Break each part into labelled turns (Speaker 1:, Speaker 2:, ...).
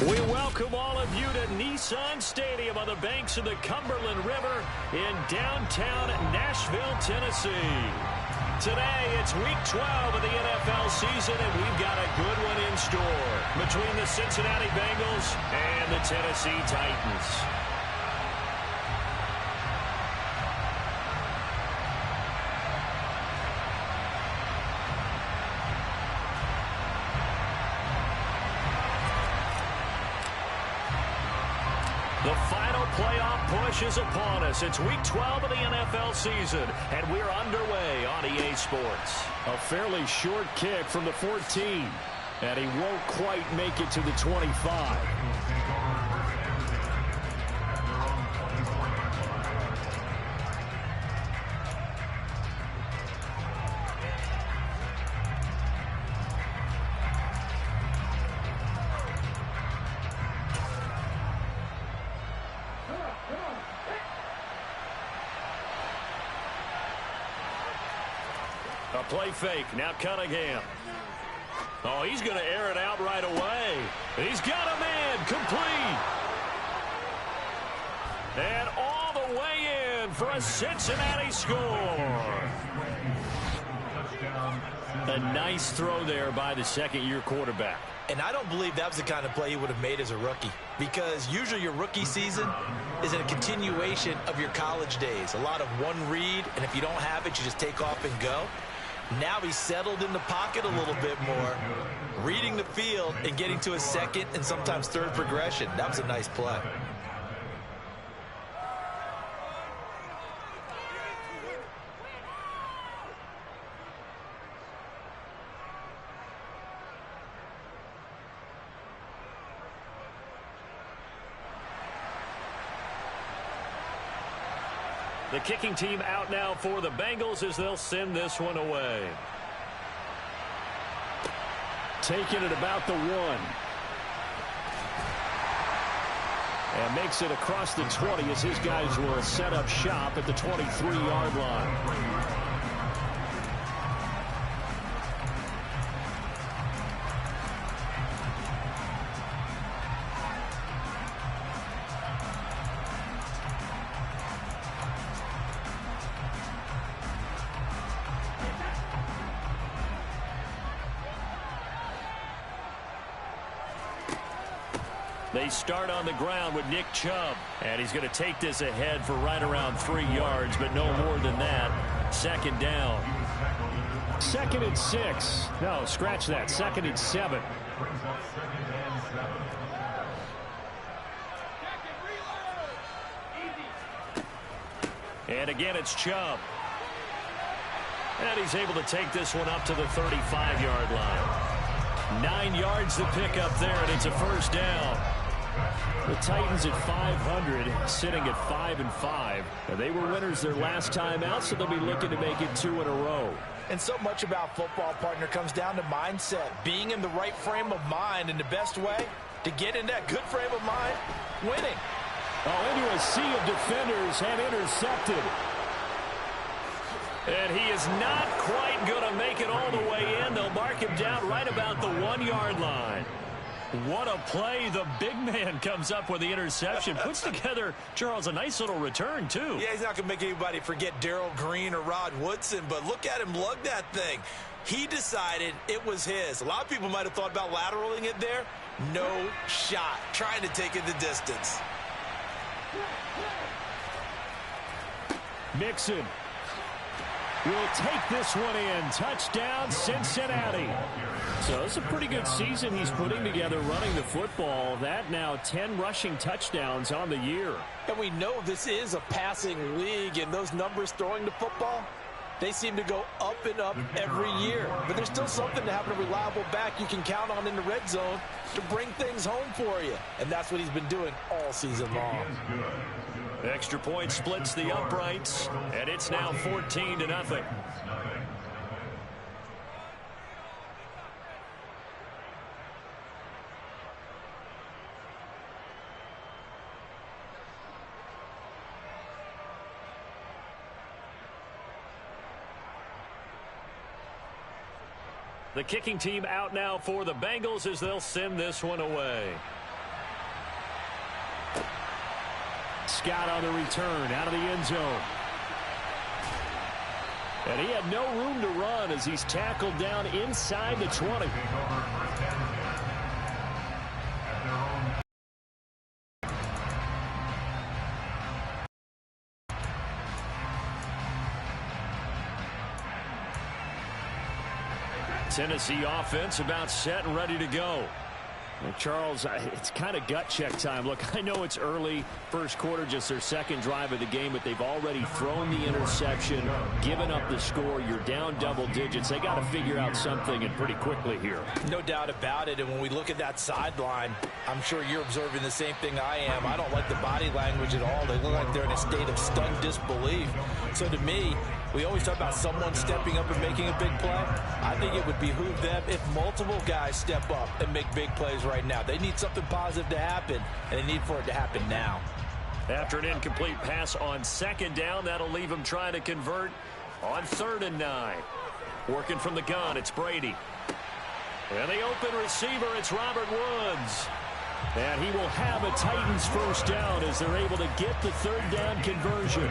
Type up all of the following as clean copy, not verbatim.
Speaker 1: We welcome all of you to Nissan Stadium on the banks of the Cumberland River in downtown Nashville, Tennessee. Today, it's Week 12 of the NFL season, and we've got a good one in store between the Cincinnati Bengals and the Tennessee Titans. The final playoff push is upon us. It's Week 12 of the NFL season, and we're underway on EA Sports.
Speaker 2: A fairly short kick from the 14, and he won't quite make it to the 25.
Speaker 1: A play fake. Now Cunningham. Oh, he's going to air it out right away. He's got a man. Complete. And all the way in for a Cincinnati score. A nice throw there by the second-year quarterback.
Speaker 3: And I don't believe that was the kind of play he would have made as a rookie, because usually your rookie season is a continuation of your college days. A lot of one read, and if you don't have it, you just take off and go. Now he's settled in the pocket a little bit more, reading the field and getting to a second and sometimes third progression. That was a nice play.
Speaker 1: The kicking team out now for the Bengals as they'll send this one away.
Speaker 2: Taking it about the 1. And makes it across the 20 as his guys will set up shop at the 23-yard line.
Speaker 1: They start on the ground with Nick Chubb, and he's going to take this ahead for right around 3 yards, but no more than that. Second down.
Speaker 2: 2nd and 6. No, scratch that. 2nd and 7.
Speaker 1: And again, it's Chubb. And he's able to take this one up to the 35-yard line. 9 yards to pick up there, and it's a first down.
Speaker 2: The Titans at 500, sitting at 5-5. They were winners their last time out, so they'll be looking to make it 2 in a row.
Speaker 3: And so much about football, partner, comes down to mindset. Being in the right frame of mind, and the best way to get in that good frame of mind, winning.
Speaker 2: Oh, into a sea of defenders and intercepted.
Speaker 1: And he is not quite going to make it all the way in. They'll mark him down right about the 1-yard line. What a play. The big man comes up with the interception. Puts together, Charles, a nice little return, too.
Speaker 3: Yeah, he's not going to make anybody forget Darrell Green or Rod Woodson, but look at him lug that thing. He decided it was his. A lot of people might have thought about lateraling it there. No shot. Trying to take it the distance.
Speaker 2: Mixon will take this one in. Touchdown, Cincinnati. So it's a pretty good season he's putting together running the football. That now 10 rushing touchdowns on the year.
Speaker 3: And we know this is a passing league, and those numbers throwing the football, they seem to go up and up every year. But there's still something to having a reliable back you can count on in the red zone to bring things home for you. And that's what he's been doing all season long.
Speaker 1: Extra point splits the uprights, and it's now 14-0. The kicking team out now for the Bengals as they'll send this one away.
Speaker 2: Scott on the return out of the end zone. And he had no room to run as he's tackled down inside the 20. Tennessee offense about set and ready to go. Well, Charles, it's kind of gut check time. Look, I know it's early, first quarter, just their second drive of the game, but they've already thrown the interception, given up the score. You're down double digits. They got to figure out something, and pretty quickly here.
Speaker 3: No doubt about it, and when we look at that sideline, I'm sure you're observing the same thing I am. I don't like the body language at all. They look like they're in a state of stunned disbelief. So to me, we always talk about someone stepping up and making a big play. I think it would behoove them if multiple guys step up and make big plays right now. They need something positive to happen, and they need for it to happen now.
Speaker 1: After an incomplete pass on second down, that'll leave them trying to convert on 3rd and 9. Working from the gun, it's Brady. And the open receiver, it's Robert Woods. And he will have a Titans first down as they're able to get the 3rd down conversion.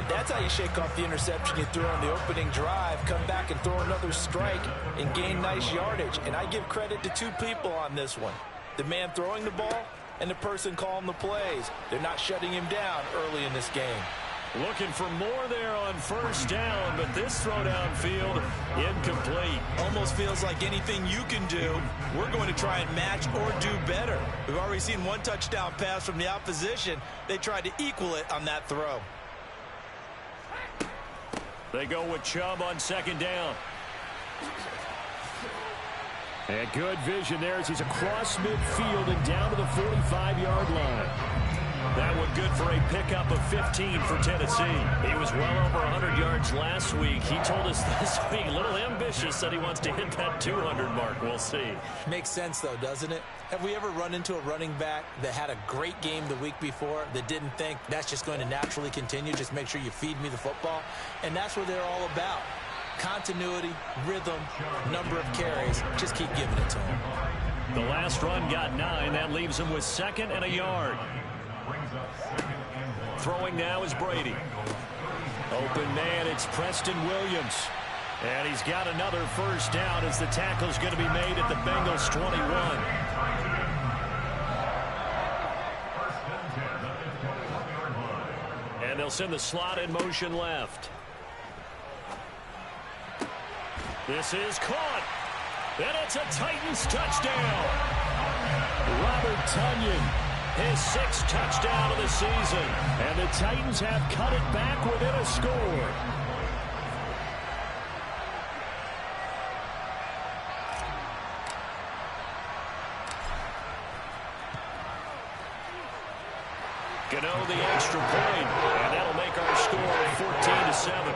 Speaker 3: That's how you shake off the interception you threw on the opening drive, come back and throw another strike and gain nice yardage. And I give credit to two people on this one. The man throwing the ball and the person calling the plays. They're not shutting him down early in this game.
Speaker 1: Looking for more there on first down, but this throw downfield incomplete.
Speaker 3: Almost feels like anything you can do, we're going to try and match or do better. We've already seen one touchdown pass from the opposition. They tried to equal it on that throw.
Speaker 1: They go with Chubb on 2nd down.
Speaker 2: And good vision there as he's across midfield and down to the 45-yard line.
Speaker 1: That one good for a pickup of 15 for Tennessee. He was well over 100 yards last week. He told us this week, a little ambitious, said he wants to hit that 200 mark. We'll see.
Speaker 3: Makes sense, though, doesn't it? Have we ever run into a running back that had a great game the week before that didn't think that's just going to naturally continue? Just make sure you feed me the football. And that's what they're all about. Continuity, rhythm, number of carries. Just keep giving it to him.
Speaker 1: The last run got 9. That leaves him with 2nd and a yard. Throwing now is Brady. Open man, it's Preston Williams. And he's got another first down as the tackle's going to be made at the Bengals 21. And they'll send the slot in motion left. This is caught. And it's a Titans touchdown.
Speaker 2: Robert Tonyan,
Speaker 1: his 6th touchdown of the season.
Speaker 2: And the Titans have cut it back within a score.
Speaker 1: Gano the extra point, and that'll make our score 14-7.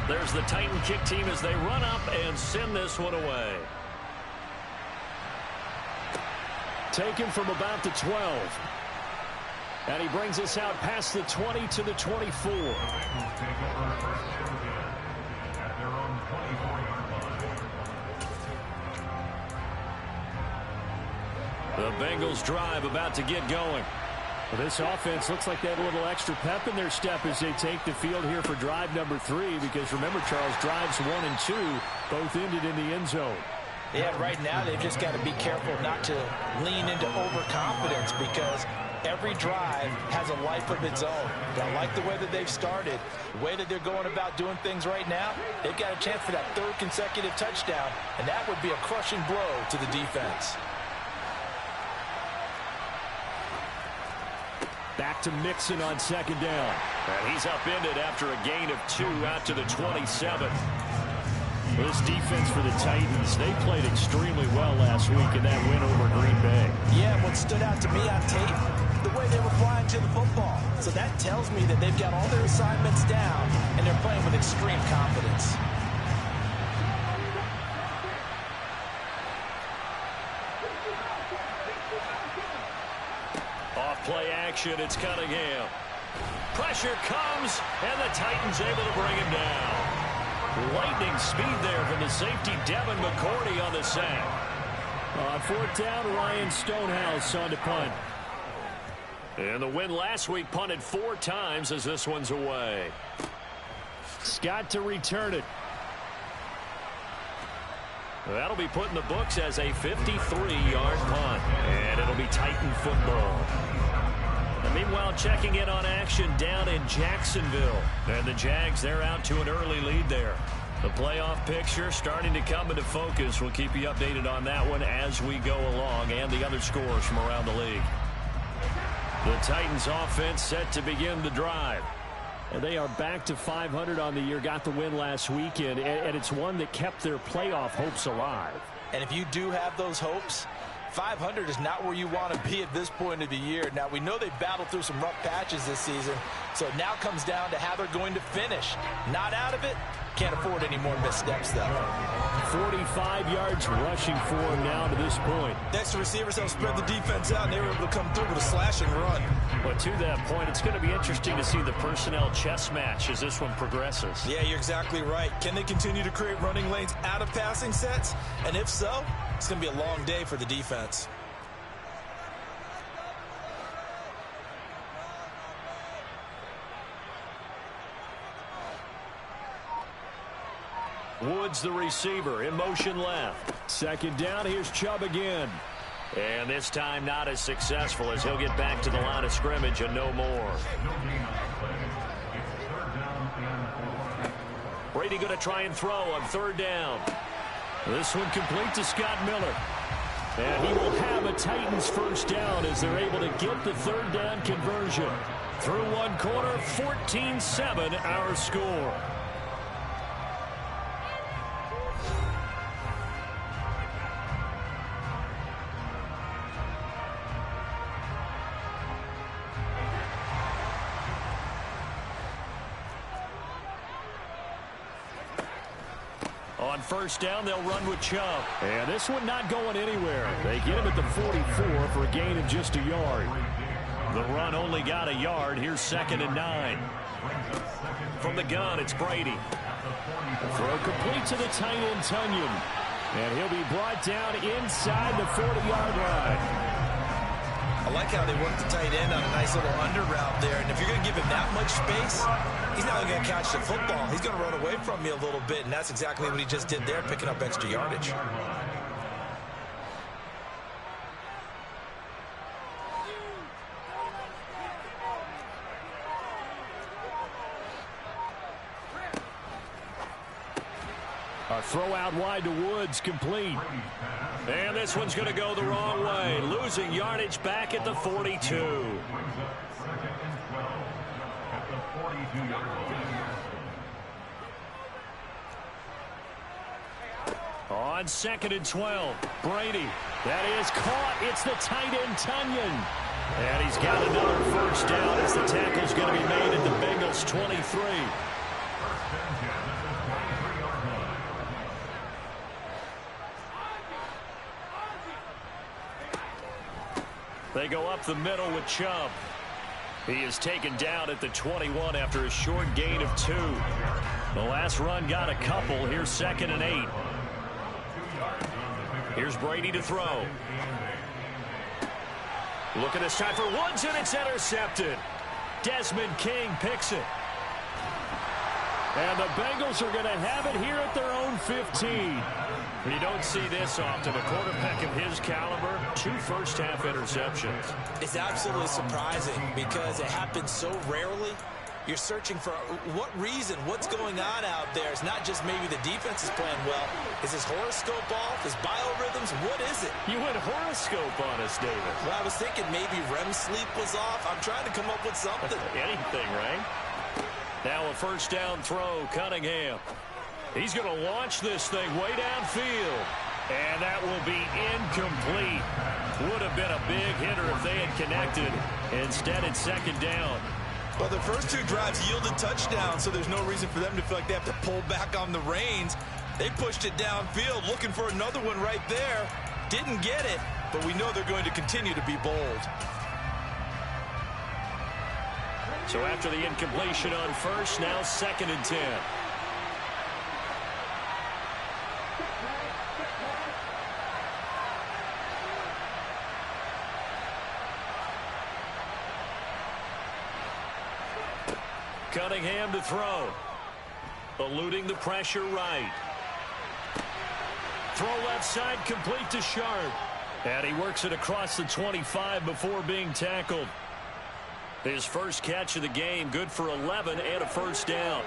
Speaker 1: There's the Titan kick team as they run up and send this one away.
Speaker 2: Taken from about the 12. And he brings us out past the 20 to the 24.
Speaker 1: The Bengals drive about to get going.
Speaker 2: Well, this offense looks like they have a little extra pep in their step as they take the field here for drive number 3. Because remember, Charles, drives 1 and 2 both ended in the end zone.
Speaker 3: Yeah, right now they've just got to be careful not to lean into overconfidence because every drive has a life of its own. I like the way that they've started, the way that they're going about doing things right now. They've got a chance for that 3rd consecutive touchdown, and that would be a crushing blow to the defense.
Speaker 2: Back to Mixon on 2nd down.
Speaker 1: And he's upended after a gain of 2 out to the 27.
Speaker 2: This defense for the Titans, they played extremely well last week in that win over Green Bay.
Speaker 3: Yeah, what stood out to me on tape, the way they were flying to the football. So that tells me that they've got all their assignments down, and they're playing with extreme confidence.
Speaker 1: Off play action, it's Cunningham. Pressure comes, and the Titans able to bring him down. Lightning speed there from the safety, Devin McCourty, on the sack.
Speaker 2: On fourth down, Ryan Stonehouse on to punt.
Speaker 1: And the win last week, punted 4 times as this one's away.
Speaker 2: Scott to return it.
Speaker 1: That'll be put in the books as a 53-yard punt. And it'll be Titan football. And meanwhile, checking in on action down in Jacksonville. And the Jags, they're out to an early lead there. The playoff picture starting to come into focus. We'll keep you updated on that one as we go along, and the other scores from around the league. The Titans offense set to begin the drive.
Speaker 2: And they are back to 500 on the year, got the win last weekend, and it's one that kept their playoff hopes alive.
Speaker 3: And if you do have those hopes, 500 is not where you want to be at this point of the year. Now, we know they've battled through some rough patches this season, so it now comes down to how they're going to finish. Not out of it. Can't afford any more missteps, though.
Speaker 2: 45 yards rushing for him now to this point.
Speaker 3: Next, receivers have spread the defense out, and they were able to come through with a slash and run.
Speaker 1: But to that point, it's going to be interesting to see the personnel chess match as this one progresses.
Speaker 3: Yeah, you're exactly right. Can they continue to create running lanes out of passing sets? And if so, it's going to be a long day for the defense.
Speaker 1: Woods, the receiver, in motion left.
Speaker 2: Second down, here's Chubb again.
Speaker 1: And this time not as successful as he'll get back to the line of scrimmage and no more. Brady going to try and throw on third down.
Speaker 2: This one complete to Scott Miller. And he will have a Titans first down as they're able to get the third down conversion.
Speaker 1: Through one quarter, 14-7 our score. On first down, they'll run with Chubb.
Speaker 2: And this one not going anywhere. They get him at the 44 for a gain of just a yard.
Speaker 1: The run only got a yard. Here's 2nd and 9. From the gun, it's Brady.
Speaker 2: Throw complete to the tight end, Tunyon. And he'll be brought down inside the 40-yard line.
Speaker 3: I like how they work the tight end on a nice little under route there. And if you're going to give him that much space, he's not going to catch the football. He's going to run away from you a little bit, and that's exactly what he just did there, picking up extra yardage.
Speaker 2: A throw out wide to Woods, complete.
Speaker 1: And this one's going to go the wrong way. Losing yardage back at the 42. On 2nd and 12, Brady.
Speaker 2: That is caught. It's the tight end, Tunyon.
Speaker 1: And he's got another first down as the tackle's going to be made at the Bengals 23. They go up the middle with Chubb. He is taken down at the 21 after a short gain of 2. The last run got a couple. Here's 2nd and 8. Here's Brady to throw. Look at this time for Woods, and it's intercepted. Desmond King picks it.
Speaker 2: And the Bengals are going to have it here at their own 15.
Speaker 1: You don't see this often. A quarterback of his caliber, 2 first-half interceptions.
Speaker 3: It's absolutely surprising because it happens so rarely. You're searching for what reason, what's going on out there. It's not just maybe the defense is playing well. Is his horoscope off? His biorhythms? What is it?
Speaker 1: You went horoscope on us, David.
Speaker 3: Well, I was thinking maybe REM sleep was off. I'm trying to come up with something.
Speaker 1: Anything, right? Now a first down throw, Cunningham. He's going to launch this thing way downfield. And that will be incomplete. Would have been a big hitter if they had connected. Instead, it's 2nd down.
Speaker 3: Well, the first 2 drives yielded touchdowns, so there's no reason for them to feel like they have to pull back on the reins. They pushed it downfield, looking for another one right there. Didn't get it, but we know they're going to continue to be bold.
Speaker 1: So after the incompletion on first, now 2nd and 10. Cunningham to throw. Eluding the pressure right. Throw left side complete to Sharp. And he works it across the 25 before being tackled. His first catch of the game, good for 11 and a first down.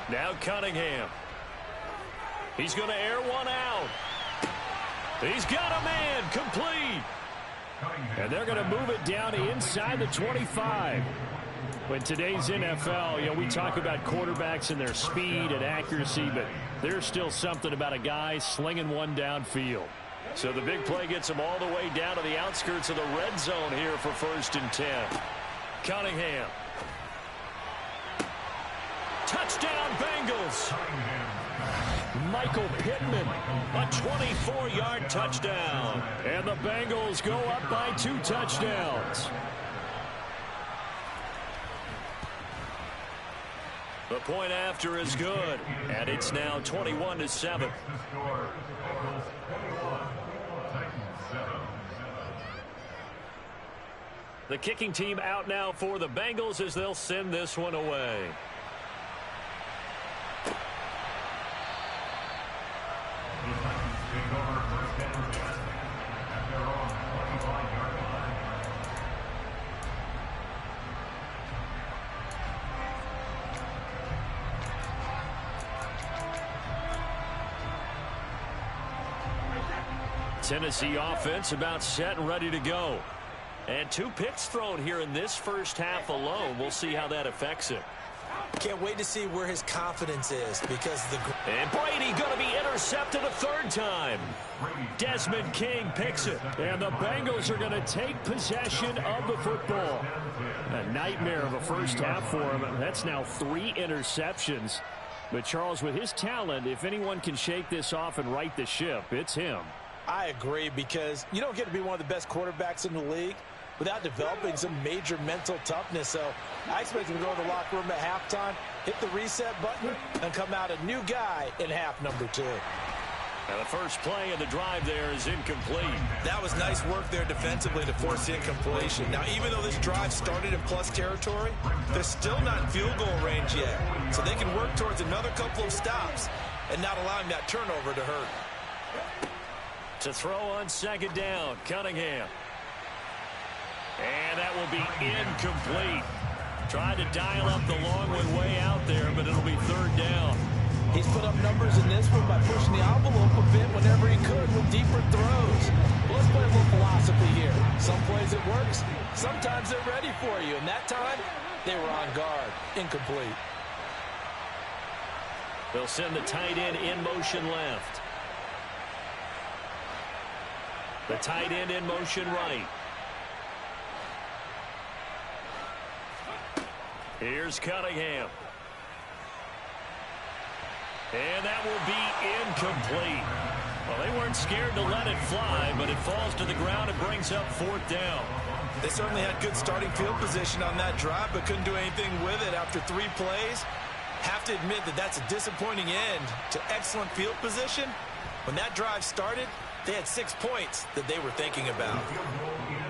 Speaker 1: Now Cunningham. He's going to air one out. He's got a man, complete. And they're going to move it down inside the 25. In today's NFL, we talk about quarterbacks and their speed and accuracy, but there's still something about a guy slinging one downfield. So the big play gets him all the way down to the outskirts of the red zone here for 1st and 10. Cunningham. Touchdown, Bengals. Michael Pittman, a 24-yard touchdown. And the Bengals go up by 2 touchdowns. The point after is good, and it's now 21-7. The kicking team out now for the Bengals as they'll send this one away. Tennessee offense about set and ready to go. And 2 picks thrown here in this first half alone. We'll see how that affects it.
Speaker 3: Can't wait to see where his confidence is because
Speaker 1: And Brady going to be intercepted a 3rd time. Desmond King picks it. And the Bengals are going to take possession of the football. A nightmare of a first half for him. That's now 3 interceptions. But Charles, with his talent, if anyone can shake this off and right the ship, it's him.
Speaker 3: I agree, because you don't get to be one of the best quarterbacks in the league without developing some major mental toughness. So I expect him to go to the locker room at halftime, hit the reset button, and come out a new guy in half number 2.
Speaker 1: Now the first play of the drive there is incomplete.
Speaker 3: That was nice work there defensively to force the incompletion. Now, even though this drive started in plus territory, they're still not in field goal range yet. So they can work towards another couple of stops and not allowing that turnover to hurt.
Speaker 1: To throw on 2nd down, Cunningham. And that will be incomplete. Tried to dial up the long one way out there, but it'll be 3rd down.
Speaker 3: He's put up numbers in this one by pushing the envelope a bit whenever he could with deeper throws. Well, let's play a little philosophy here. Some plays it works, sometimes they're ready for you. And that time, they were on guard. Incomplete.
Speaker 1: They'll send the tight end in motion left. The tight end in motion right. Here's Cunningham. And that will be incomplete. Well, they weren't scared to let it fly, but it falls to the ground and brings up 4th down.
Speaker 3: They certainly had good starting field position on that drive, but couldn't do anything with it after 3 plays. Have to admit that that's a disappointing end to excellent field position. When that drive started, they had 6 points that they were thinking about.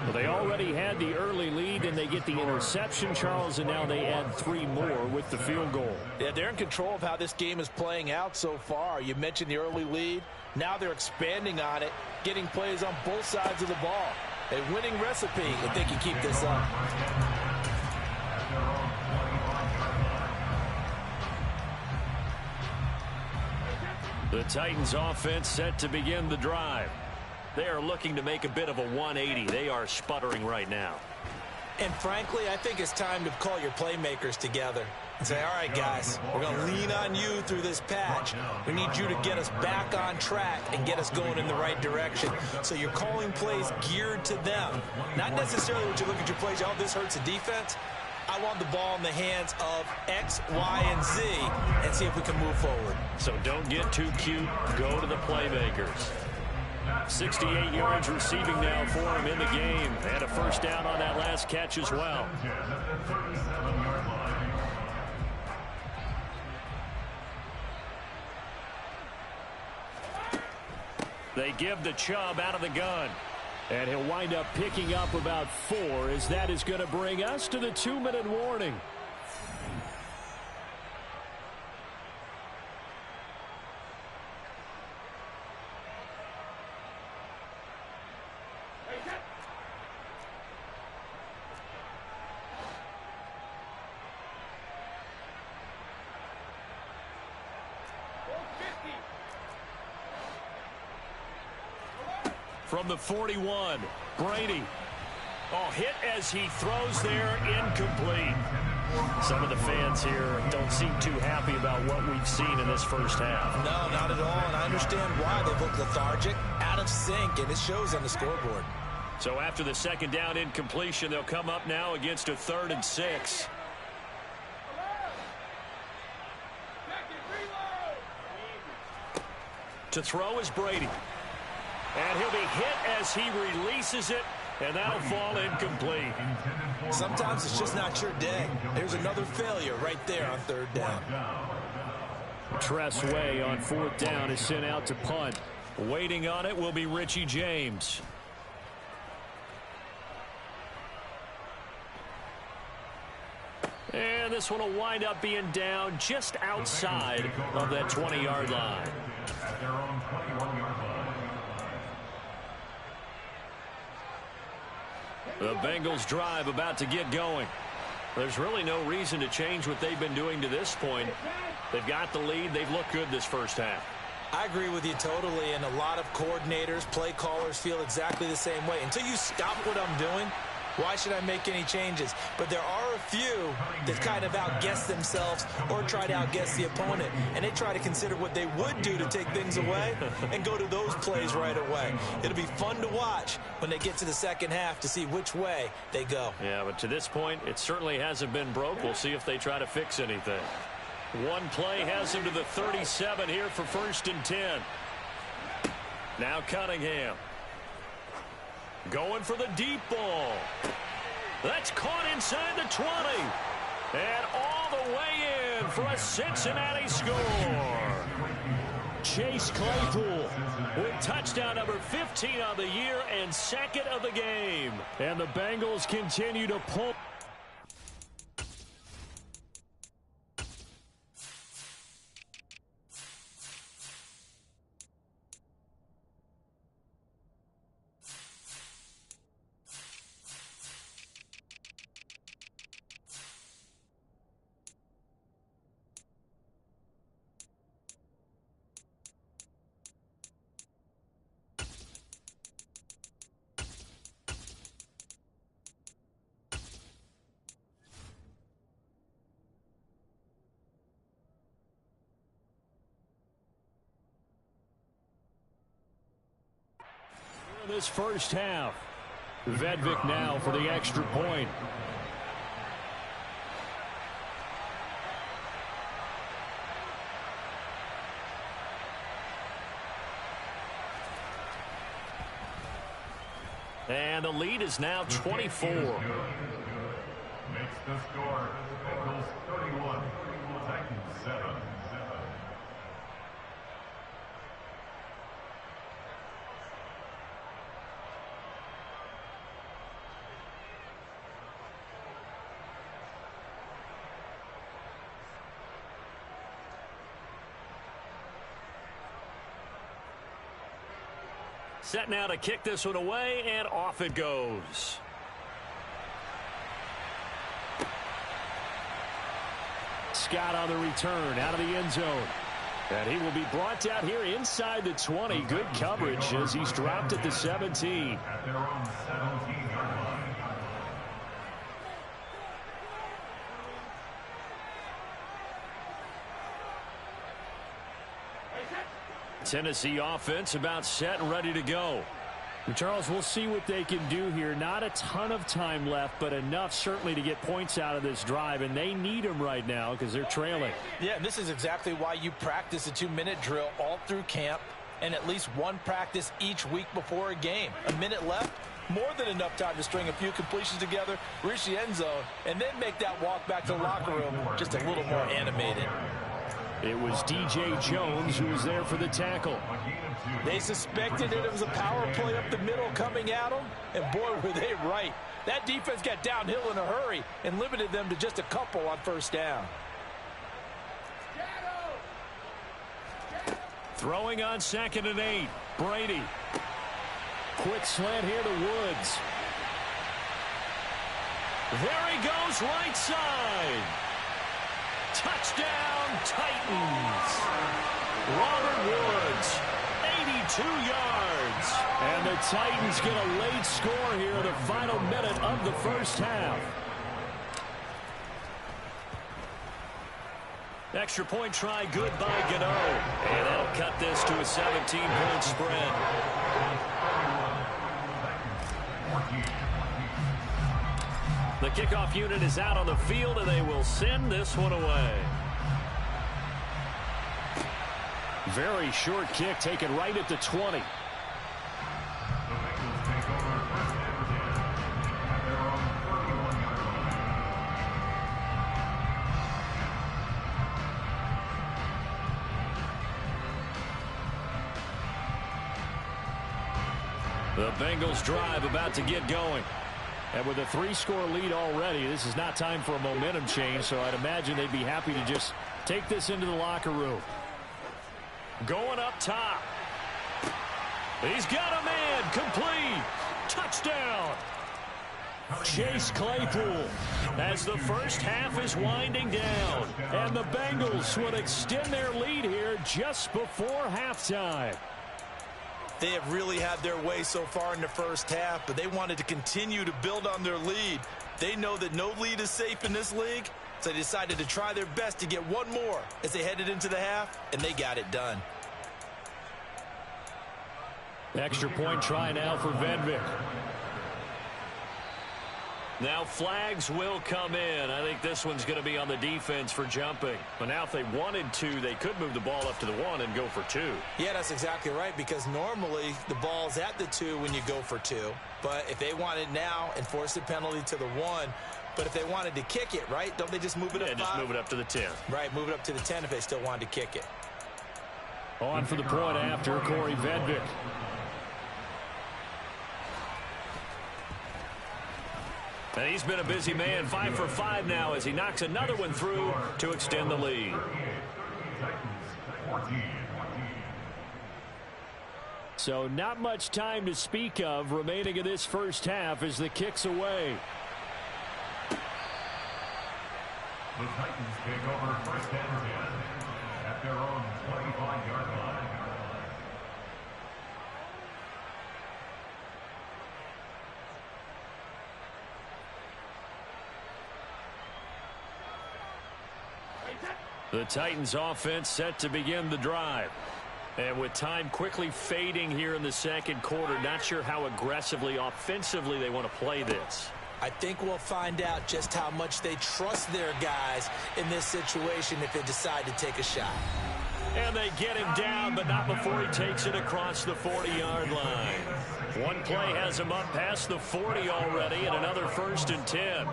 Speaker 2: Well, they already had the early lead, and they get the interception, Charles, and now they add 3 more with the field goal.
Speaker 3: Yeah, they're in control of how this game is playing out so far. You mentioned the early lead. Now they're expanding on it, getting plays on both sides of the ball. A winning recipe if they can keep this up.
Speaker 1: The Titans offense set to begin the drive. They are looking to make a bit of a 180. They are sputtering right now.
Speaker 3: And frankly, I think it's time to call your playmakers together and say, all right, guys, we're going to lean on you through this patch. We need you to get us back on track and get us going in the right direction. So you're calling plays geared to them. Not necessarily when you look at your plays, oh, this hurts the defense. I I want the ball in the hands of X, Y, and Z and see if we can move forward.
Speaker 1: So don't get too cute. Go to the playmakers. 68 yards receiving now for him in the game. And a first down on that last catch as well. They give the Chubb out of the gun.
Speaker 2: And he'll wind up picking up about 4, as that is going to bring us to the 2-minute warning.
Speaker 1: From the 41, Brady. Oh, hit as he throws there, incomplete. Some of the fans here don't seem too happy about what we've seen in this first half.
Speaker 3: No, not at all, and I understand why they look lethargic, out of sync, and it shows on the scoreboard.
Speaker 1: So after the second down incompletion, they'll come up now against a 3rd and 6. To throw is Brady. And he'll be hit as he releases it, and that'll fall incomplete.
Speaker 3: Sometimes it's just not your day. There's another failure right there on 3rd down.
Speaker 2: Tress Way on 4th down is sent out to punt.
Speaker 1: Waiting on it will be Richie James. And this one will wind up being down just outside of that 20-yard line.
Speaker 4: At their own 21-yard line.
Speaker 1: The Bengals drive about to get going. There's really no reason to change what they've been doing to this point. They've got the lead. They've looked good this first half.
Speaker 3: I agree with you totally, and a lot of coordinators, play callers feel exactly the same way. Until you stop what I'm doing, why should I make any changes? But there are a few that kind of outguess themselves or try to outguess the opponent, and they try to consider what they would do to take things away and go to those plays right away. It'll be fun to watch when they get to the second half to see which way they go.
Speaker 1: Yeah, but to this point, it certainly hasn't been broke. We'll see if they try to fix anything. One play has him to the 37 here for 1st and 10. Now Cunningham. Going for the deep ball. That's caught inside the 20. And all the way in for a Cincinnati score. Chase Claypool with touchdown number 15 on the year and 2nd of the game.
Speaker 2: And the Bengals continue to pull. This first half. Vedvik now for the extra point.
Speaker 1: And the lead is now 24.
Speaker 4: Makes the score Bengals 31, Titans 7.
Speaker 1: Set now to kick this one away, and off it goes.
Speaker 2: Scott on the return out of the end zone. And he will be brought down here inside the 20. Good coverage as he's dropped at the 17.
Speaker 4: At their own 17-yard line.
Speaker 1: Tennessee offense about set and ready to go.
Speaker 2: Charles, we'll see what they can do here. Not a ton of time left, but enough certainly to get points out of this drive, and they need them right now because they're trailing.
Speaker 3: Yeah, and this is exactly why you practice a 2-minute drill all through camp and at least one practice each week before a game. A minute left, more than enough time to string a few completions together, reach the end zone, and then make that walk back to the locker room just a little more animated.
Speaker 2: It was D.J. Jones who was there for the tackle.
Speaker 3: They suspected that it was a power play up the middle coming at them, and boy, were they right. That defense got downhill in a hurry and limited them to just a couple on first down.
Speaker 2: Throwing on 2nd and 8. Brady. Quick slant here to Woods. There he goes, right side. Touchdown, Titans. Robert Woods, 82 yards. And the Titans get a late score here in the final minute of the first half. Extra point try good by Gano. And that'll cut this to a 17-point spread. The kickoff unit is out on the field, and they will send this one away. Very short kick taken right at the 20. The Bengals drive about to get going. And with a 3-score lead already, this is not time for a momentum change, so I'd imagine they'd be happy to just take this into the locker room. Going up top. He's got a man. Complete. Touchdown. Chase Claypool as the first half is winding down. And the Bengals would extend their lead here just before halftime.
Speaker 3: They have really had their way so far in the first half, but they wanted to continue to build on their lead. They know that no lead is safe in this league, so they decided to try their best to get one more as they headed into the half, and they got it done.
Speaker 2: Extra point try now for Venvik. Now flags will come in. I think this one's going to be on the defense for jumping. But now if they wanted to, they could move the ball up to the 1 and go for 2.
Speaker 3: Yeah, that's exactly right, because normally the ball's at the 2 when you go for 2. But if they want it now, enforce the penalty to the 1. But if they wanted to kick it, right, don't they just move it up 5?
Speaker 2: Just move it up to the 10.
Speaker 3: Right, move it up to the 10 if they still wanted to kick it.
Speaker 2: On for the point after, Corey Venvik. And he's been a busy man, 5 for 5 now as he knocks another one through to extend the lead. So not much time to speak of remaining in this first half as the kick's away.
Speaker 4: The Titans take over first and 10 at their own 25-yard line.
Speaker 2: The Titans offense set to begin the drive. And with time quickly fading here in the second quarter, not sure how aggressively, offensively they want to play this.
Speaker 3: I think we'll find out just how much they trust their guys in this situation if they decide to take a shot.
Speaker 2: And they get him down, but not before he takes it across the 40-yard line. One play has him up past the 40 already, and another 1st and 10.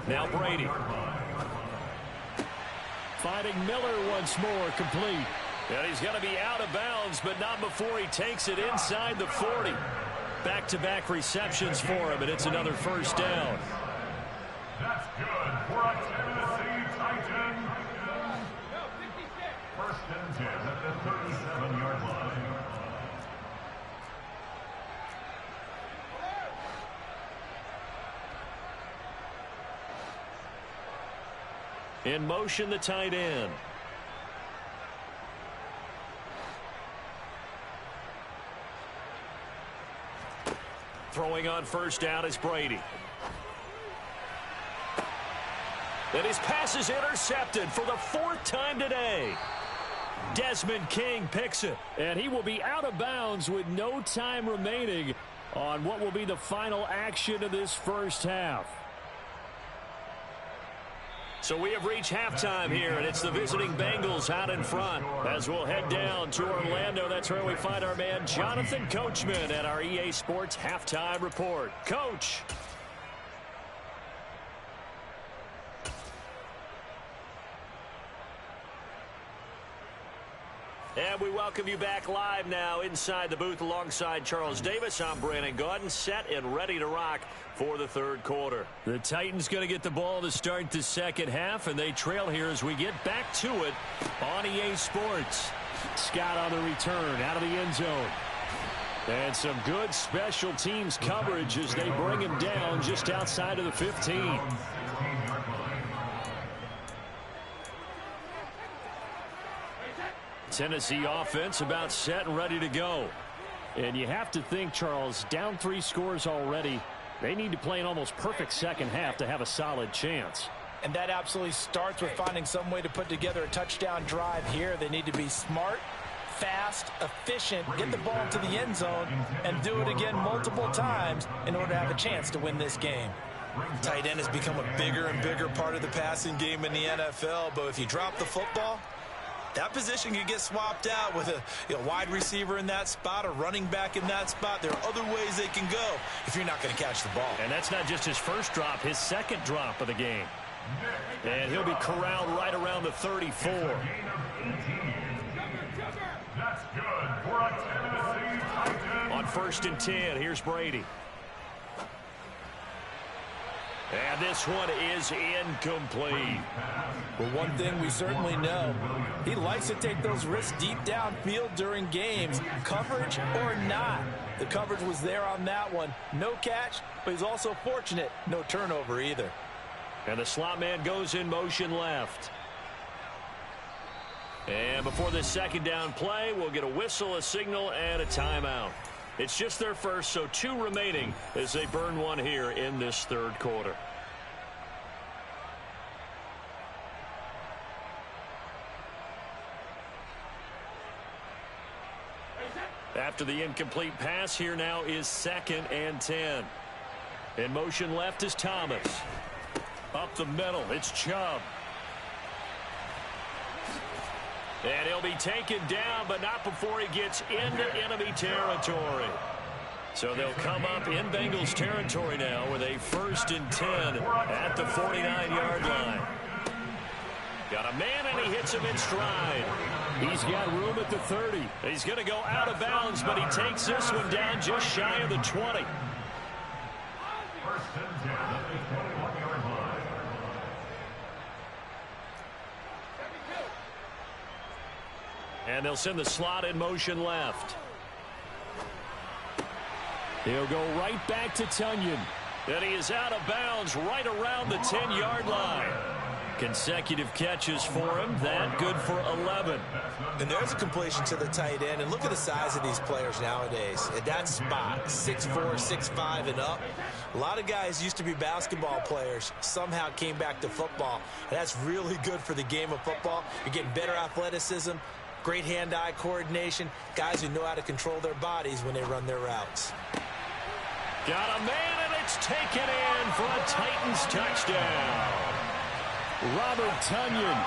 Speaker 2: Now Brady. Finding Miller once more, complete. And he's going to be out of bounds, but not before he takes it inside the 40. Back-to-back receptions for him, and it's another 1st down.
Speaker 4: That's good for a Tennessee Titan. 1st and 10 at the 37-yard line.
Speaker 2: In motion, the tight end. Throwing on 1st down is Brady. And his pass is intercepted for the 4th time today.
Speaker 1: Desmond King picks it.
Speaker 2: And he will be out of bounds with no time remaining on what will be the final action of this first half.
Speaker 1: So we have reached halftime here, and it's the visiting Bengals out in front. As we'll head down to Orlando, that's where we find our man Jonathan Coachman at our EA Sports Halftime Report. Coach. And we welcome you back live now inside the booth alongside Charles Davis. I'm Brandon Gaudin, set and ready to rock for the third quarter. The Titans going to get the ball to start the second half, and they trail here as we get back to it on EA Sports. Scott on the return out of the end zone. And some good special teams coverage as they bring him down just outside of the 15. Tennessee offense about set and ready to go. And you have to think, Charles, down 3 scores already. They need to play an almost perfect second half to have a solid chance.
Speaker 3: And that absolutely starts with finding some way to put together a touchdown drive here. They need to be smart, fast, efficient, get the ball to the end zone, and do it again multiple times in order to have a chance to win this game. Tight end has become a bigger and bigger part of the passing game in the NFL, but if you drop the football, that position can get swapped out with a wide receiver in that spot, a running back in that spot. There are other ways they can go if you're not going to catch the ball.
Speaker 1: And that's not just his first drop, his second drop of the game. And he'll be corralled right around the 34.
Speaker 4: That's good for a Tennessee Titan.
Speaker 1: On 1st and 10, here's Brady. And this one is incomplete.
Speaker 3: Well, one thing we certainly know, he likes to take those risks deep downfield during games, coverage or not. The coverage was there on that one. No catch, but he's also fortunate. No turnover either.
Speaker 1: And the slot man goes in motion left. And before this second down play, we'll get a whistle, a signal, and a timeout. It's just their first, so 2 remaining as they burn one here in this third quarter. After the incomplete pass, here now is 2nd and 10. In motion left is Thomas. Up the middle, it's Chubb. And he'll be taken down, but not before he gets into enemy territory. So they'll come up in Bengals territory now with a 1st and 10 at the 49-yard line. Got a man, and he hits him in stride.
Speaker 2: He's got room at the 30.
Speaker 1: He's going to go out of bounds, but he takes this one down just shy of the 20.
Speaker 4: 1st and 10 at the 21-yard line.
Speaker 1: And they'll send the slot in motion left.
Speaker 2: He'll go right back to Tunyon.
Speaker 1: And he is out of bounds right around the 10-yard line. Consecutive catches for him. That good for 11.
Speaker 3: And there's a completion to the tight end. And look at the size of these players nowadays. At that spot, 6'4", 6'5", and up. A lot of guys used to be basketball players, somehow came back to football. And that's really good for the game of football. You're getting better athleticism, great hand-eye coordination, guys who know how to control their bodies when they run their routes.
Speaker 1: Got a man, and it's taken in for a Titans touchdown.
Speaker 2: Robert Tunyon,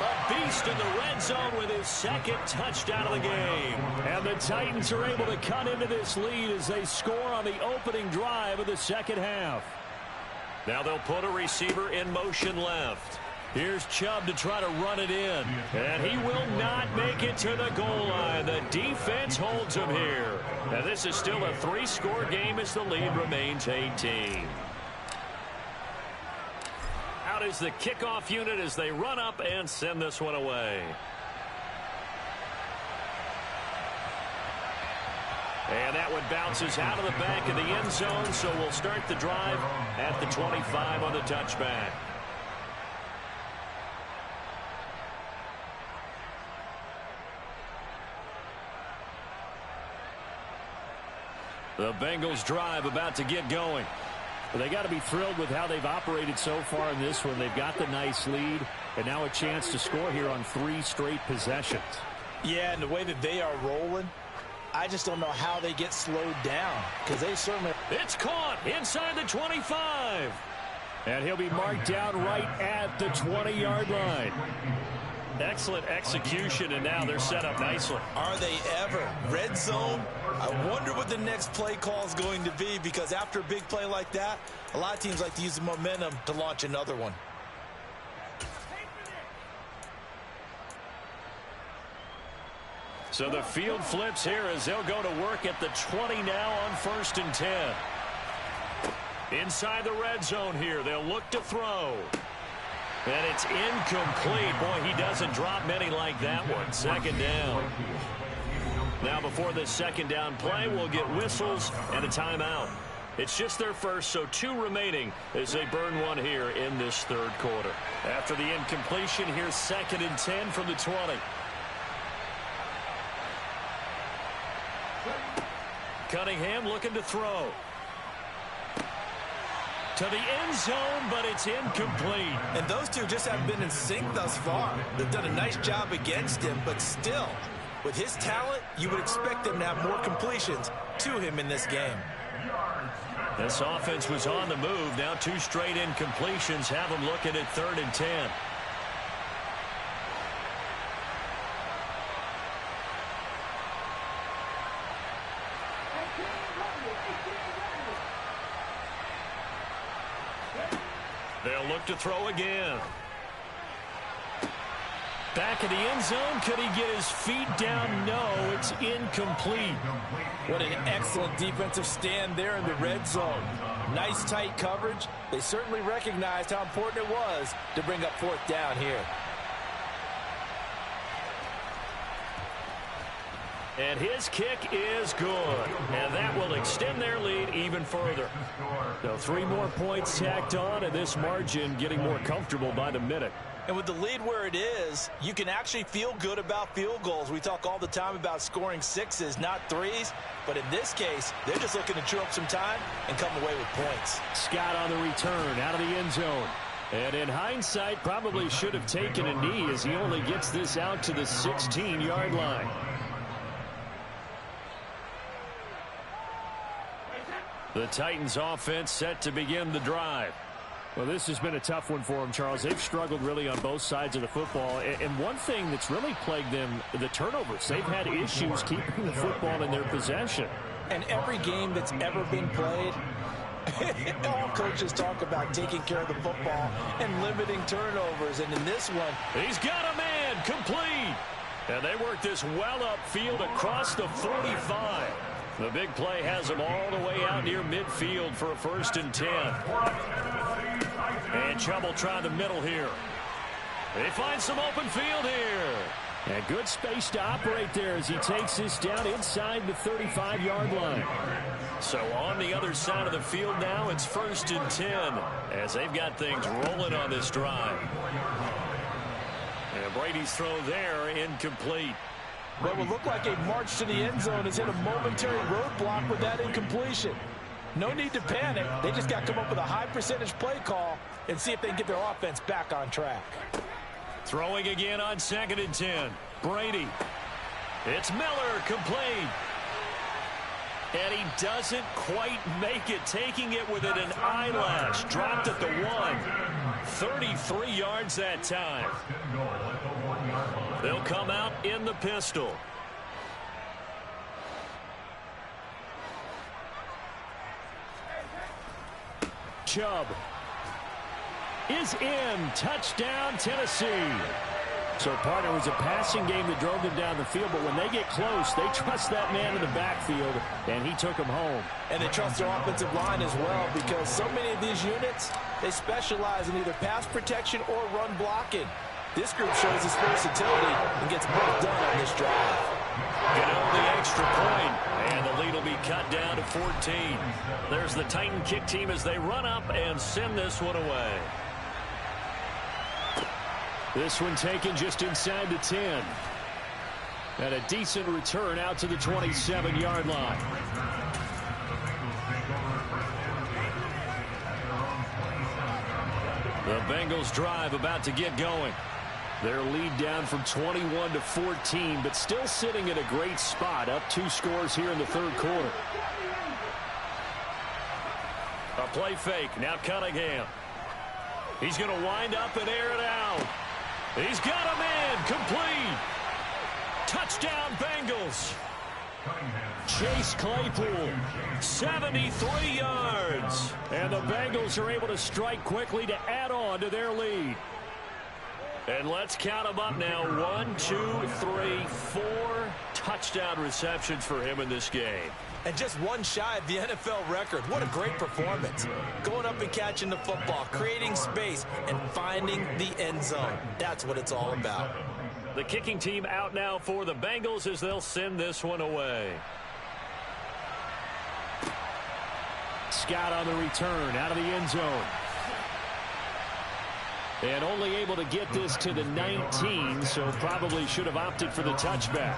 Speaker 1: a beast in the red zone with his 2nd touchdown of the game.
Speaker 2: And the Titans are able to cut into this lead as they score on the opening drive of the second half.
Speaker 1: Now they'll put a receiver in motion left. Here's Chubb to try to run it in. And he will not make it to the goal line. The defense holds him here. And this is still a 3-score game as the lead remains 18. Out is the kickoff unit as they run up and send this one away. And that one bounces out of the back of the end zone, so we'll start the drive at the 25 on the touchback. The Bengals drive about to get going.
Speaker 2: Well, they got to be thrilled with how they've operated so far in this one. They've got the nice lead, and now a chance to score here on 3 straight possessions.
Speaker 3: Yeah, and the way that they are rolling, I just don't know how they get slowed down, because they certainly...
Speaker 1: It's caught inside the 25.
Speaker 2: And he'll be marked down right at the 20-yard line.
Speaker 1: Excellent execution, and now they're set up nicely.
Speaker 3: Are they ever? Red zone? I wonder what the next play call is going to be, because after a big play like that, a lot of teams like to use the momentum to launch another one.
Speaker 1: So the field flips here as they'll go to work at the 20 now on 1st and 10. Inside the red zone here, they'll look to throw. And it's incomplete. Boy, he doesn't drop many like that one. 2nd down. Now before this 2nd down play, we'll get whistles and a timeout. It's just their first, so 2 remaining as they burn one here in this 3rd quarter. After the incompletion, here's 2nd and 10 from the 20. Cunningham looking to throw. To the end zone, but it's incomplete.
Speaker 3: And those two just haven't been in sync thus far. They've done a nice job against him, but still, with his talent, you would expect them to have more completions to him in this game.
Speaker 1: This offense was on the move. Now 2 straight incompletions have them looking at 3rd and 10. They'll look to throw again. Back in the end zone. Could he get his feet down? No, it's incomplete.
Speaker 3: What an excellent defensive stand there in the red zone. Nice tight coverage. They certainly recognized how important it was to bring up 4th down here.
Speaker 1: And his kick is good. And that will extend their lead even further.
Speaker 2: So 3 more points tacked on, and this margin getting more comfortable by the minute.
Speaker 3: And with the lead where it is, you can actually feel good about field goals. We talk all the time about scoring 6s, not 3s. But in this case, they're just looking to chew up some time and come away with points.
Speaker 2: Scott on the return out of the end zone. And in hindsight, probably should have taken a knee as he only gets this out to the 16-yard line.
Speaker 1: The Titans offense set to begin the drive.
Speaker 2: Well, this has been a tough one for them, Charles. They've struggled really on both sides of the football. And one thing that's really plagued them, the turnovers. They've had issues keeping the football in their possession.
Speaker 3: And every game that's ever been played, all coaches talk about taking care of the football and limiting turnovers. And in this one,
Speaker 1: he's got a man complete. And they work this well upfield across the 45. The big play has them all the way out near midfield for a 1st and 10. And Chubb will try the middle here. They find some open field here.
Speaker 2: And good space to operate there as he takes this down inside the 35-yard line.
Speaker 1: So on the other side of the field now, it's 1st and 10 as they've got things rolling on this drive. And Brady's throw there incomplete.
Speaker 3: What would look like a march to the end zone has hit a momentary roadblock with that incompletion. No need to panic. They just got to come up with a high percentage play call and see if they can get their offense back on track.
Speaker 1: Throwing again on 2nd and 10. Brady. It's Miller, complete. And he doesn't quite make it, taking it within an eyelash. Dropped at the 1. 33 yards that time. They'll come out in the pistol.
Speaker 2: Chubb is in. Touchdown, Tennessee. So, partner, was a passing game that drove them down the field, but when they get close, they trust that man in the backfield, and he took them home.
Speaker 3: And they trust their offensive line as well, because so many of these units, they specialize in either pass protection or run blocking. This group shows its versatility and gets both done on this drive.
Speaker 1: Get on the extra point, and the lead will be cut down to 14. There's the Titan kick team as they run up and send this one away.
Speaker 2: This one taken just inside the 10. And a decent return out to the 27-yard line.
Speaker 1: The Bengals drive about to get going.
Speaker 2: Their lead down from 21 to 14, but still sitting in a great spot, up 2 scores here in the third quarter.
Speaker 1: A play fake. Now Cunningham. He's going to wind up and air it out. He's got him in. Complete. Touchdown, Bengals. Chase Claypool, 73 yards. And the Bengals are able to strike quickly to add on to their lead. And let's count them up now. 1, 2, 3, 4 touchdown receptions for him in this game.
Speaker 3: And just one shy of the NFL record. What a great performance. Going up and catching the football, creating space, and finding the end zone. That's what it's all about.
Speaker 1: The kicking team out now for the Bengals as they'll send this one away.
Speaker 2: Scott on the return out of the end zone. And only able to get this to the 19, so probably should have opted for the touchback.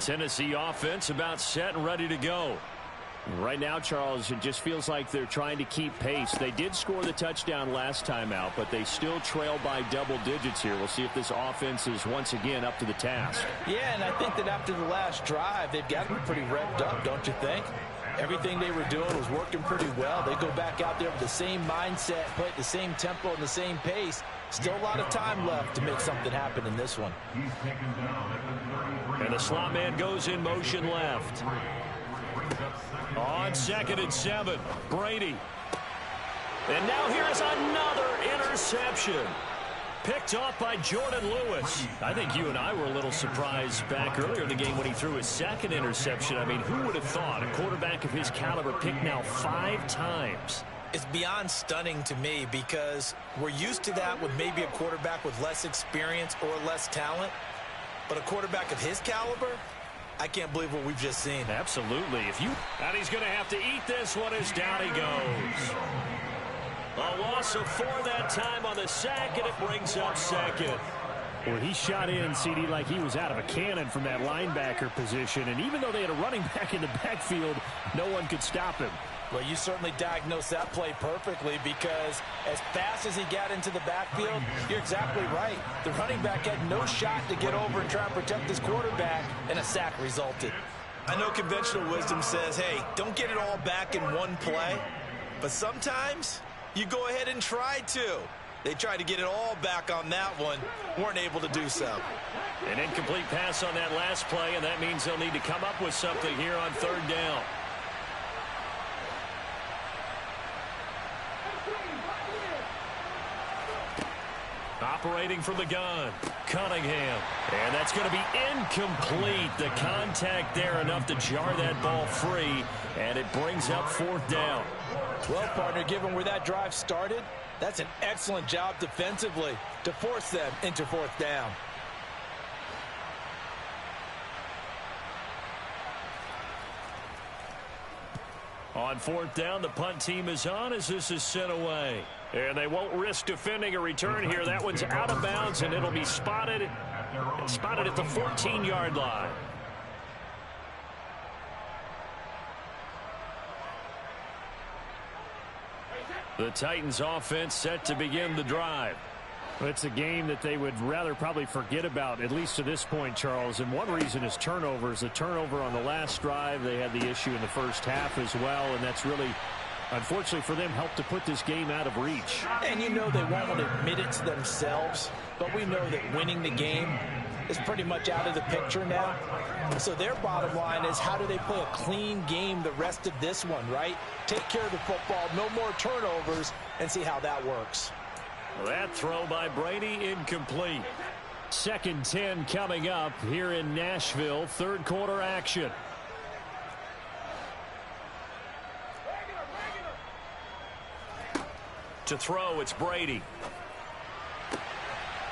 Speaker 1: Tennessee offense about set and ready to go.
Speaker 2: Right now, Charles, it just feels like they're trying to keep pace. They did score the touchdown last time out, but they still trail by double digits here. We'll see if this offense is once again up to the task.
Speaker 3: Yeah, and I think that after the last drive, they've got to be pretty revved up, don't you think? Everything they were doing was working pretty well. They go back out there with the same mindset, play at the same tempo and the same pace. Still a lot of time left to make something happen in this one.
Speaker 1: And the slot man goes in motion left. On 2nd and 7, Brady. And now here's another interception. Picked off by Jordan Lewis. I think you and I were a little surprised back earlier in the game when he threw his 2nd interception. I mean, who would have thought a quarterback of his caliber picked now 5 times?
Speaker 3: It's beyond stunning to me because we're used to that with maybe a quarterback with less experience or less talent. But a quarterback of his caliber, I can't believe what we've just seen.
Speaker 1: Absolutely. And he's going to have to eat this one as down he goes. A loss of 4 that time on the sack, and it brings up 2nd.
Speaker 2: Well, he shot in, CD, like he was out of a cannon from that linebacker position. And even though they had a running back in the backfield, no one could stop him.
Speaker 3: Well, you certainly diagnosed that play perfectly because as fast as he got into the backfield, you're exactly right. The running back had no shot to get over and try and protect his quarterback, and a sack resulted. I know conventional wisdom says, hey, don't get it all back in one play, but sometimes you go ahead and try to. They tried to get it all back on that one, weren't able to do so.
Speaker 1: An incomplete pass on that last play, and that means they'll need to come up with something here on 3rd down. Operating from the gun, Cunningham. And that's going to be incomplete. The contact there enough to jar that ball free, and it brings up 4th down.
Speaker 3: Well, partner, given where that drive started, that's an excellent job defensively to force them into 4th down.
Speaker 1: On 4th down, the punt team is on as this is sent away. And they won't risk defending a return here. That one's out of bounds, and it'll be spotted at the 14-yard line. The Titans offense set to begin the drive.
Speaker 2: It's a game that they would rather probably forget about, at least to this point, Charles. And one reason is turnovers. A turnover on the last drive. They had the issue in the first half as well, and that's really, unfortunately for them, helped to put this game out of reach.
Speaker 3: And you know they won't admit it to themselves, but we know that winning the game is pretty much out of the picture now. So their bottom line is, how do they play a clean game the rest of this one, right? Take care of the football, no more turnovers, and see how that works.
Speaker 1: That throw by Brady incomplete.
Speaker 2: 2nd 10 coming up here in Nashville. 3rd quarter action.
Speaker 1: To throw, it's Brady.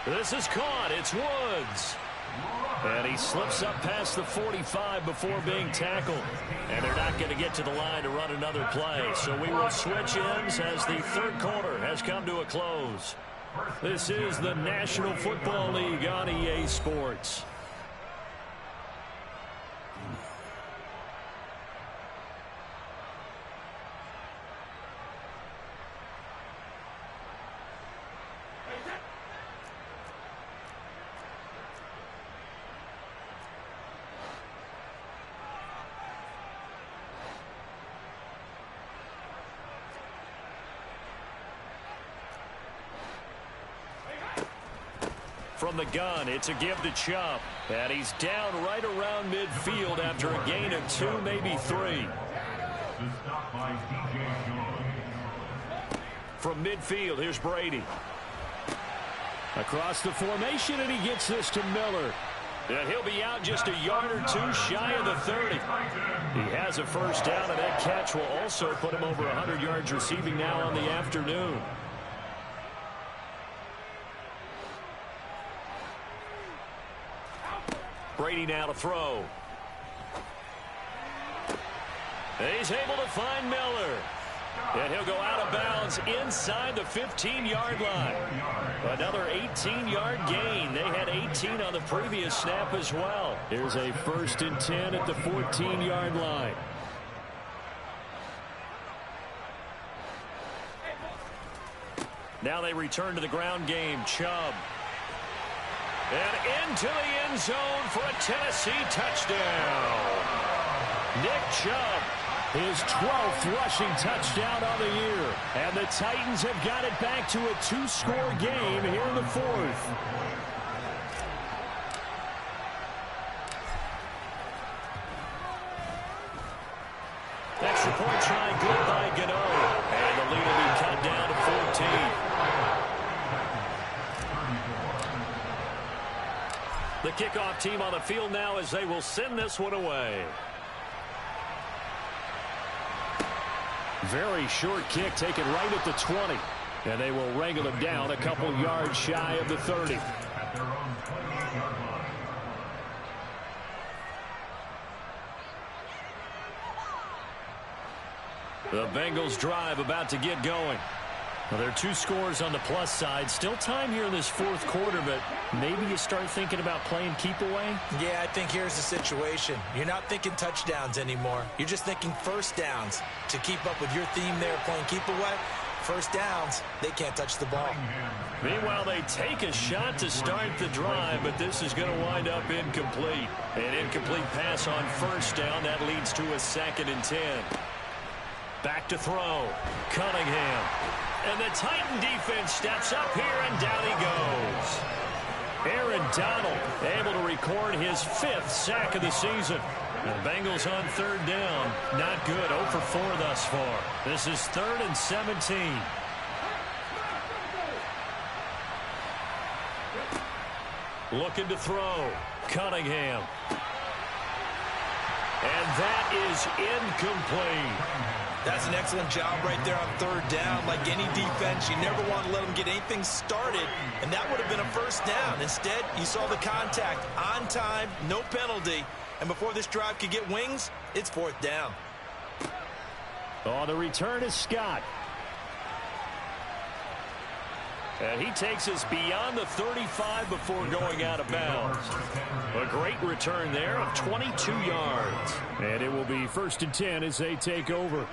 Speaker 1: This is caught. It's Woods. And he slips up past the 45 before being tackled. And they're not going to get to the line to run another play. So we will switch ends as the 3rd quarter has come to a close. This is the National Football League on EA Sports. From the gun, it's a give to Chubb. And he's down right around midfield after a gain of 2, maybe 3. From midfield, here's Brady. Across the formation, and he gets this to Miller. And he'll be out just a yard or 2 shy of the 30. He has a first down, and that catch will also put him over 100 yards receiving now on the afternoon. Brady now to throw. He's able to find Miller. And he'll go out of bounds inside the 15-yard line. Another 18-yard gain. They had 18 on the previous snap as well. Here's a 1st and 10 at the 14-yard line. Now they return to the ground game. Chubb. And into the end zone for a Tennessee touchdown. Nick Chubb, his 12th rushing touchdown on the year. And the Titans have got it back to a 2-score game here in the 4th. Extra point try good by Gano. And the lead will be cut down to 14. The kickoff team on the field now as they will send this one away. Very short kick taken right at the 20. And they will wrangle him down a couple yards shy of the 30. The Bengals drive about to get going. Well, there are 2 scores on the plus side. Still time here in this 4th quarter, but maybe you start thinking about playing keep away?
Speaker 3: Yeah, I think here's the situation. You're not thinking touchdowns anymore. You're just thinking first downs. To keep up with your theme there, playing keep away, first downs, they can't touch the ball.
Speaker 1: Meanwhile, they take a shot to start the drive, but this is going to wind up incomplete. An incomplete pass on first down. That leads to a 2nd and 10. Back to throw. Cunningham. And the Titan defense steps up here, and down he goes. Aaron Donald able to record his 5th sack of the season. The Bengals on 3rd down. Not good. 0 for 4 thus far. This is 3rd and 17. Looking to throw. Cunningham. And that is incomplete.
Speaker 3: That's an excellent job right there on 3rd down. Like any defense, you never want to let them get anything started, and that would have been a first down. Instead, you saw the contact on time, no penalty, and before this drive could get wings, it's 4th down.
Speaker 1: On the return is Scott. And he takes us beyond the 35 before going out of bounds. A great return there of 22 yards. And it will be 1st and 10 as they take over.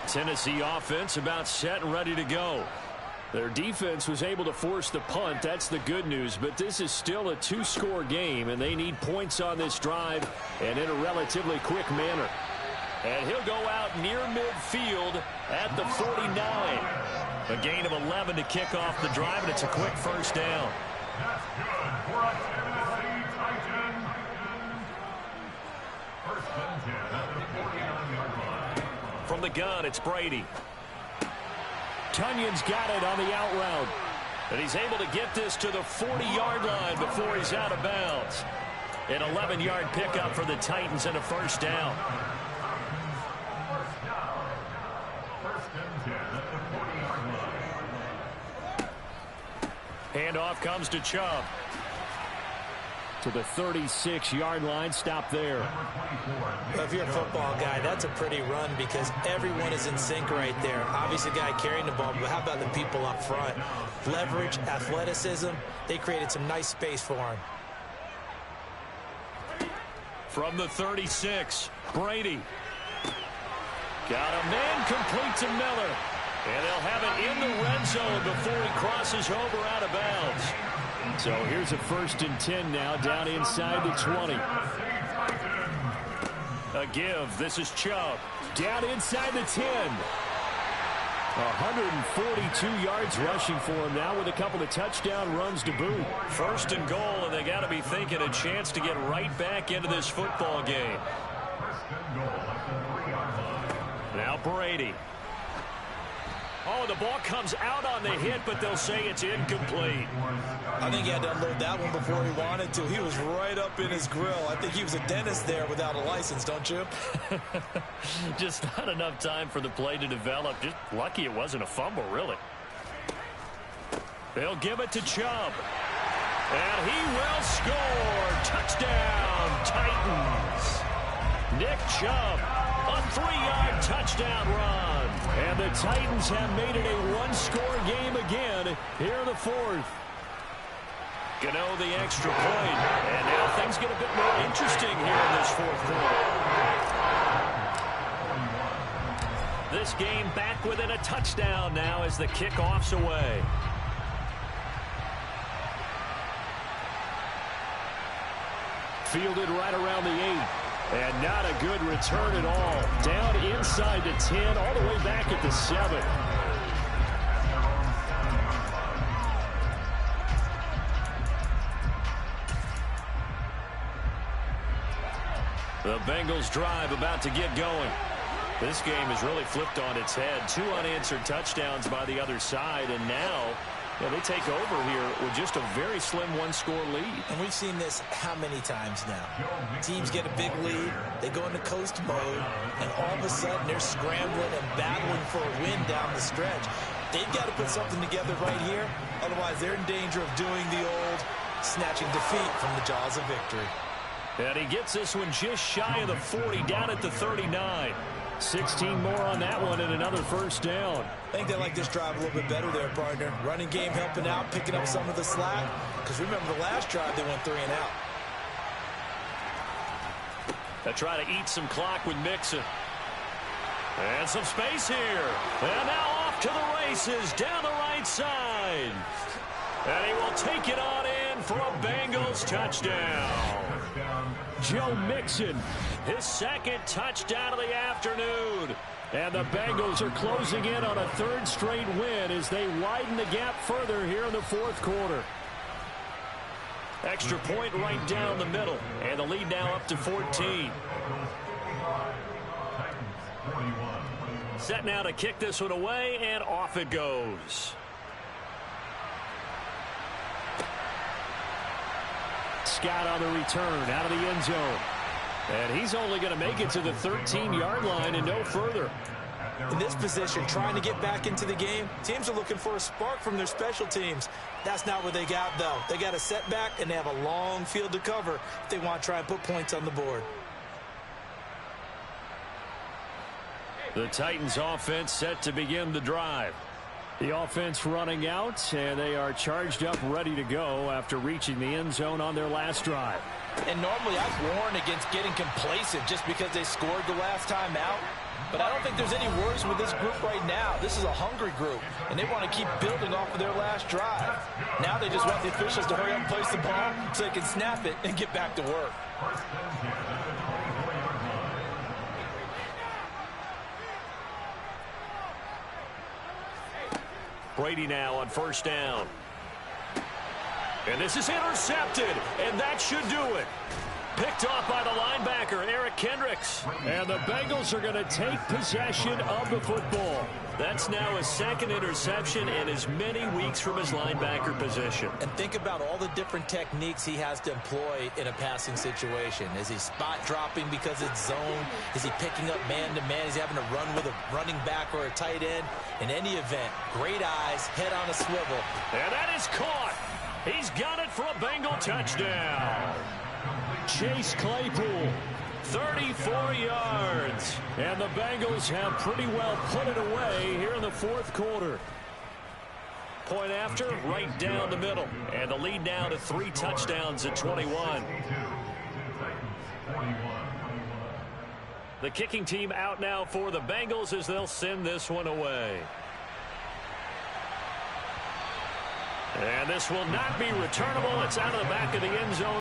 Speaker 1: Tennessee offense about set and ready to go. Their defense was able to force the punt. That's the good news. But this is still a 2-score game, and they need points on this drive and in a relatively quick manner. And he'll go out near midfield at the 49. A gain of 11 to kick off the drive, and it's a quick first down.
Speaker 4: That's good for a Tennessee Titan. 1st and 10 at the 49-yard line.
Speaker 1: From the gun, it's Brady. Tunyon's got it on the out route. And he's able to get this to the 40-yard line before he's out of bounds. An 11-yard pickup for the Titans and a first down. Handoff comes to Chubb. To the 36-yard line. Stop there.
Speaker 3: Well, if you're a football guy, that's a pretty run because everyone is in sync right there. Obviously, the guy carrying the ball, but how about the people up front? Leverage, athleticism, they created some nice space for him.
Speaker 1: From the 36, Brady. Got a man complete to Miller. And they'll have it in the red zone before he crosses over out of bounds. So here's a 1st and 10 now down inside the 20. A give. This is Chubb. Down inside the 10.
Speaker 2: 142 yards rushing for him now with a couple of touchdown runs to boot.
Speaker 1: First and goal, and they got to be thinking a chance to get right back into this football game. Now Brady. Oh, the ball comes out on the hit, but they'll say it's incomplete.
Speaker 3: I think he had to unload that one before he wanted to. He was right up in his grill. I think he was a dentist there without a license, don't you?
Speaker 1: Just not enough time for the play to develop. Just lucky it wasn't a fumble, really. They'll give it to Chubb. And he will score. Touchdown, Titans. Nick Chubb, a 3-yard touchdown run. And the Titans have made it a one-score game again here in the fourth. Gano the extra point. And now things get a bit more interesting here in this fourth quarter. This game back within a touchdown now as the kickoff's away.
Speaker 2: Fielded right around the 8. And not a good return at all. Down inside the 10, all the way back at the 7.
Speaker 1: The Bengals drive about to get going. This game has really flipped on its head. 2 unanswered touchdowns by the other side, and now they take over here with just a very slim one-score lead.
Speaker 3: And we've seen this how many times now? Teams get a big lead, they go into coast mode, and all of a sudden they're scrambling and battling for a win down the stretch. They've got to put something together right here, otherwise they're in danger of doing the old snatching defeat from the jaws of victory.
Speaker 1: And he gets this one just shy of the 40, down at the 39.
Speaker 2: 16 more on that one and another first down.
Speaker 3: I think they like this drive a little bit better there, partner. Running game helping out, picking up some of the slack. Because remember the last drive, they went 3 and out.
Speaker 1: They try to eat some clock with Mixon. And some space here. And now off to the races down the right side. And he will take it on in for a Bengals touchdown.
Speaker 2: Joe Mixon,
Speaker 1: his second touchdown of the afternoon.
Speaker 2: And the Bengals are closing in on a 3rd straight win as they widen the gap further here in the fourth quarter.
Speaker 1: Extra point right down the middle. And the lead now up to 14. Set now to kick this one away, and off it goes.
Speaker 2: Scott on the return out of the end zone. And he's only going to make it to the 13-yard line and no further.
Speaker 3: In this position, trying to get back into the game, teams are looking for a spark from their special teams. That's not what they got, though. They got a setback, and they have a long field to cover if they want to try and put points on the board.
Speaker 1: The Titans offense set to begin the drive.
Speaker 2: The offense running out, and they are charged up, ready to go after reaching the end zone on their last drive.
Speaker 3: And normally I've warned against getting complacent just because they scored the last time out. But I don't think there's any worries with this group right now. This is a hungry group, and they want to keep building off of their last drive. Now they just want the officials to hurry up and place the ball so they can snap it and get back to work.
Speaker 1: Brady now on first down. And this is intercepted, and that should do it. Picked off by the linebacker, Eric Kendricks.
Speaker 2: And the Bengals are going to take possession of the football.
Speaker 1: That's now his 2nd interception and as many weeks from his linebacker position.
Speaker 3: And think about all the different techniques he has to employ in a passing situation. Is he spot dropping because it's zone? Is he picking up man-to-man? Is he having to run with a running back or a tight end? In any event, great eyes, head on a swivel.
Speaker 1: And that is caught. He's got it for a Bengal touchdown.
Speaker 2: Chase Claypool,
Speaker 1: 34 yards.
Speaker 2: And the Bengals have pretty well put it away here in the fourth quarter.
Speaker 1: Point after, right down the middle. And the lead now to 3 touchdowns at 21. The kicking team out now for the Bengals as they'll send this one away. And this will not be returnable. It's out of the back of the end zone.